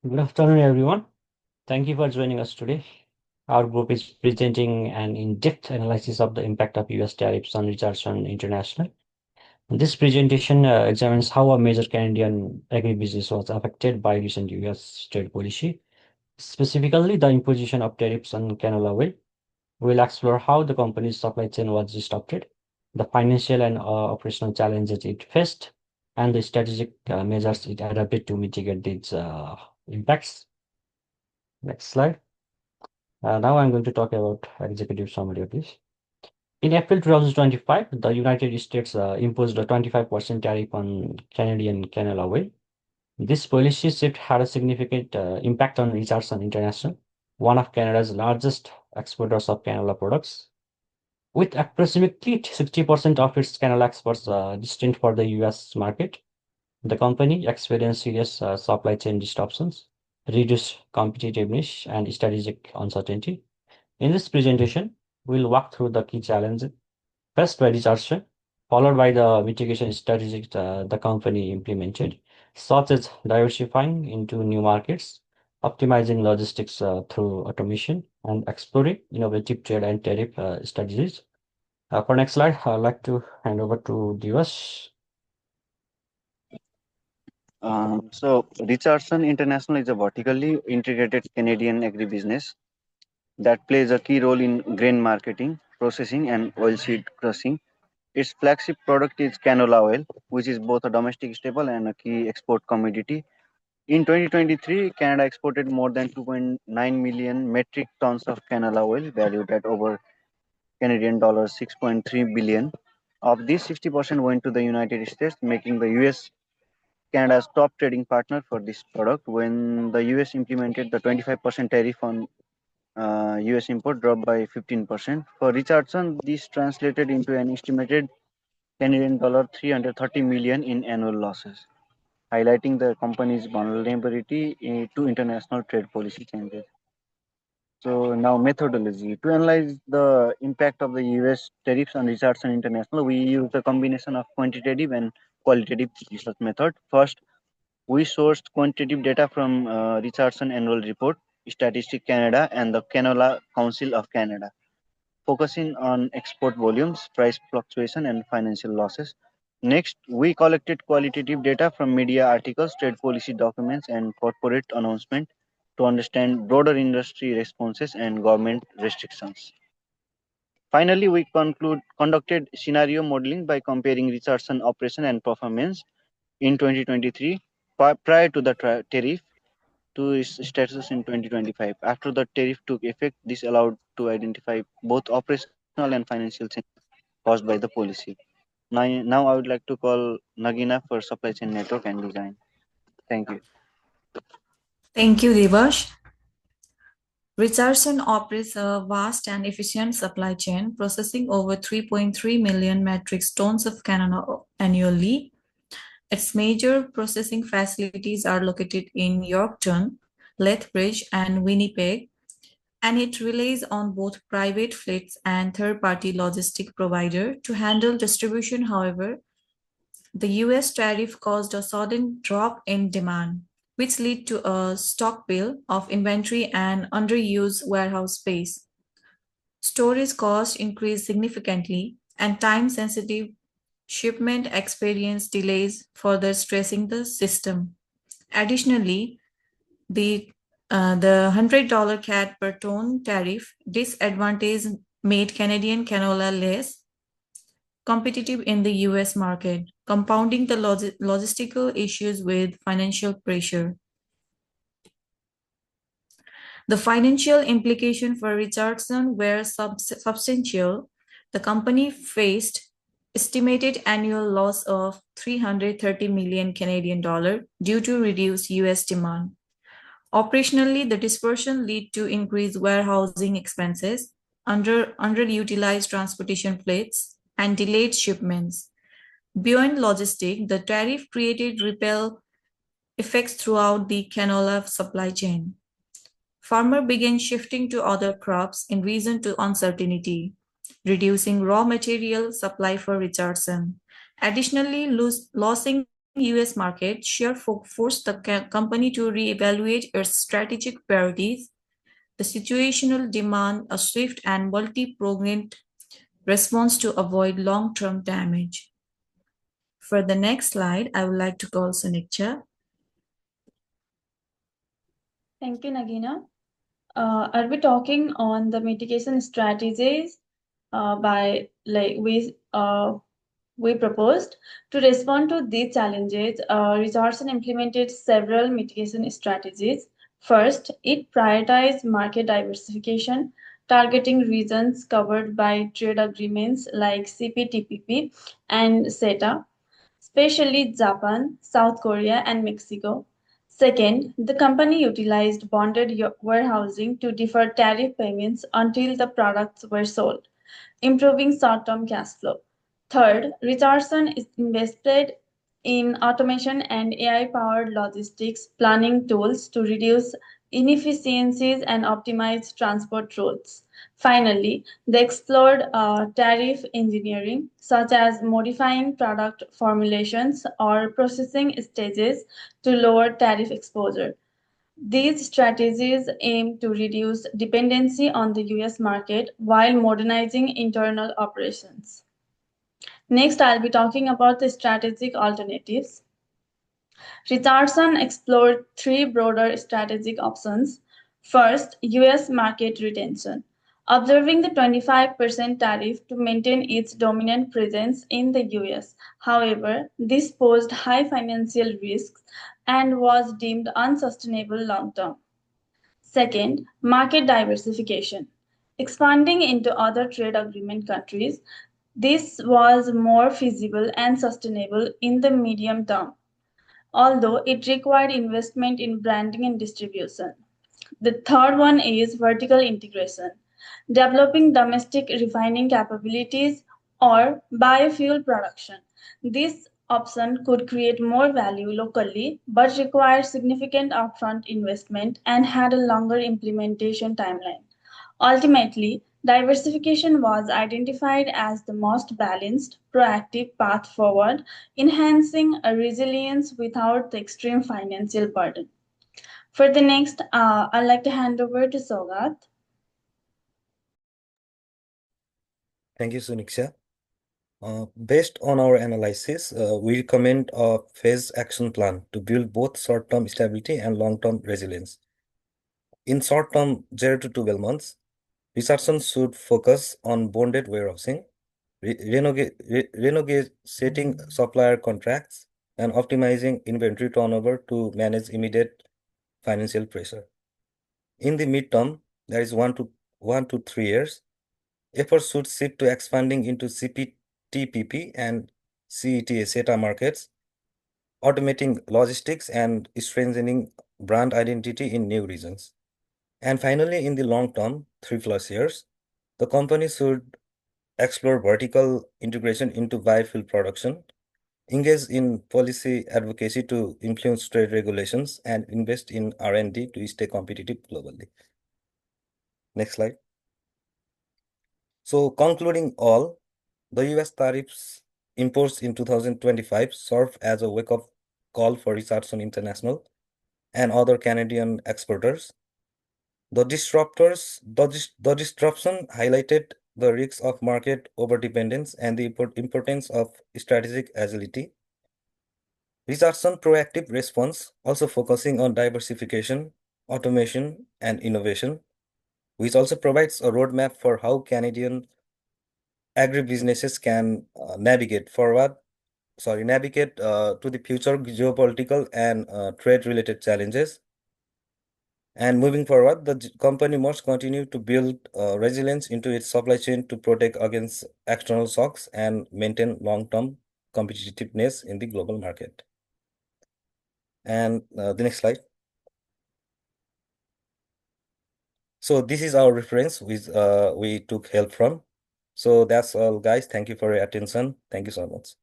Good afternoon, everyone. Thank you for joining us today. Our group is presenting an in-depth analysis of the impact of US tariffs on Richardson International. This presentation examines how a major Canadian agribusiness was affected by recent US trade policy, specifically the imposition of tariffs on canola oil. We'll explore how the company's supply chain was disrupted, the financial and operational challenges it faced, and the strategic measures it adopted to mitigate these impacts. Next slide. Now I'm going to talk about executive summary of this. In April 2025, the United States imposed a 25% tariff on Canadian canola oil. This policy shift had a significant impact on Richardson International, one of Canada's largest exporters of canola products. With approximately 60% of its canola exports destined for the US market, the company experienced serious supply chain disruptions, reduced competitiveness, and strategic uncertainty. In this presentation, we'll walk through the key challenges first by Richardson, followed by the mitigation strategies the company implemented, such as diversifying into new markets, optimizing logistics through automation, and exploring innovative trade and tariff strategies. For next slide, I'd like to hand over to Divas. Richardson International is a vertically integrated Canadian agribusiness that plays a key role in grain marketing, processing, and oilseed crushing. Its flagship product is canola oil, which is both a domestic staple and a key export commodity. In 2023, Canada exported more than 2.9 million metric tons of canola oil, valued at over Canadian dollars 6.3 billion. Of this, 60% went to the United States, making the US Canada's top trading partner for this product. When the US implemented the 25% tariff on US import dropped by 15%. For Richardson, this translated into an estimated Canadian dollar 330 million in annual losses, highlighting the company's vulnerability to international trade policy changes. So now methodology. To analyze the impact of the US tariffs on Richardson International, we use a combination of quantitative and qualitative research method. First, we sourced quantitative data from Richardson Annual Report, Statistic Canada, and the Canola Council of Canada, focusing on export volumes, price fluctuation, and financial losses. Next, we collected qualitative data from media articles, trade policy documents, and corporate announcements to understand broader industry responses and government restrictions. Finally, we conducted scenario modeling by comparing Richardson operation and performance in 2023 prior to the tariff to its status in 2025. After the tariff took effect, this allowed to identify both operational and financial changes caused by the policy. Now I would like to call Nagina for supply chain network and design. Thank you. Thank you, Devash. Richardson operates a vast and efficient supply chain, processing over 3.3 million metric tons of canola annually. Its major processing facilities are located in Yorkton, Lethbridge, and Winnipeg, and it relies on both private fleets and third-party logistic provider to handle distribution. However, the US tariff caused a sudden drop in demand, which led to a stockpile of inventory and underused warehouse space. Storage costs increased significantly, and time-sensitive shipment experienced delays, further stressing the system. Additionally, the $100 CAD per ton tariff disadvantage made Canadian canola less competitive in the US market, compounding the logistical issues with financial pressure. The financial implications for Richardson were substantial. The company faced estimated annual loss of 330 million Canadian dollar due to reduced US demand. Operationally, the dispersion led to increased warehousing expenses, underutilized transportation fleets, and delayed shipments. Beyond logistics, the tariff created ripple effects throughout the canola supply chain. Farmers began shifting to other crops in reason to uncertainty, reducing raw material supply for Richardson. Additionally, losing US market share forced the company to reevaluate its strategic priorities. The situational demand a swift and multi-pronged response to avoid long-term damage. For the next slide, I would like to call Sunikcha. Thank you, Nagina. I'll be talking on the mitigation strategies by like we proposed to respond to these challenges. Richardson implemented several mitigation strategies. First, it prioritized market diversification, targeting regions covered by trade agreements like CPTPP and CETA, especially Japan, South Korea, and Mexico. Second, the company utilized bonded warehousing to defer tariff payments until the products were sold, improving short term cash flow. Third, Richardson is invested in automation and AI powered logistics planning tools to reduce inefficiencies and optimize transport routes. Finally, they explored tariff engineering, such as modifying product formulations or processing stages to lower tariff exposure. These strategies aim to reduce dependency on the US market while modernizing internal operations. Next, I'll be talking about the strategic alternatives. Richardson explored three broader strategic options. First, US market retention. Observing the 25% tariff to maintain its dominant presence in the US. However, this posed high financial risks and was deemed unsustainable long term. Second, market diversification. Expanding into other trade agreement countries, this was more feasible and sustainable in the medium term, although it required investment in branding and distribution. The third one is vertical integration, developing domestic refining capabilities or biofuel production. This option could create more value locally but required significant upfront investment and had a longer implementation timeline. Ultimately, diversification was identified as the most balanced, proactive path forward, enhancing a resilience without the extreme financial burden. For the next, I'd like to hand over to Sogat. Thank you, Suniksha. Based on our analysis, we recommend a phased action plan to build both short-term stability and long-term resilience. In short-term 0 to 12 months, Richardson should focus on bonded warehousing, renegotiating supplier contracts, and optimizing inventory turnover to manage immediate financial pressure. In the midterm, that is 1 to 3 years, efforts should shift to expanding into CPTPP and CETA markets, automating logistics and strengthening brand identity in new regions. And finally, in the long term, 3+ years, the company should explore vertical integration into biofuel production, engage in policy advocacy to influence trade regulations, and invest in R&D to stay competitive globally. Next slide. So concluding all, the US tariffs imposed in 2025 serve as a wake-up call for Richardson International and other Canadian exporters. The disruption highlighted the risks of market overdependence and the importance of strategic agility. Richardson proactive response also focusing on diversification, automation, and innovation, which also provides a roadmap for how Canadian agribusinesses can navigate to the future geopolitical and trade-related challenges. And moving forward, the company must continue to build resilience into its supply chain to protect against external shocks and maintain long-term competitiveness in the global market. And the next slide. So this is our reference which we took help from. So that's all, guys. Thank you for your attention. Thank you so much.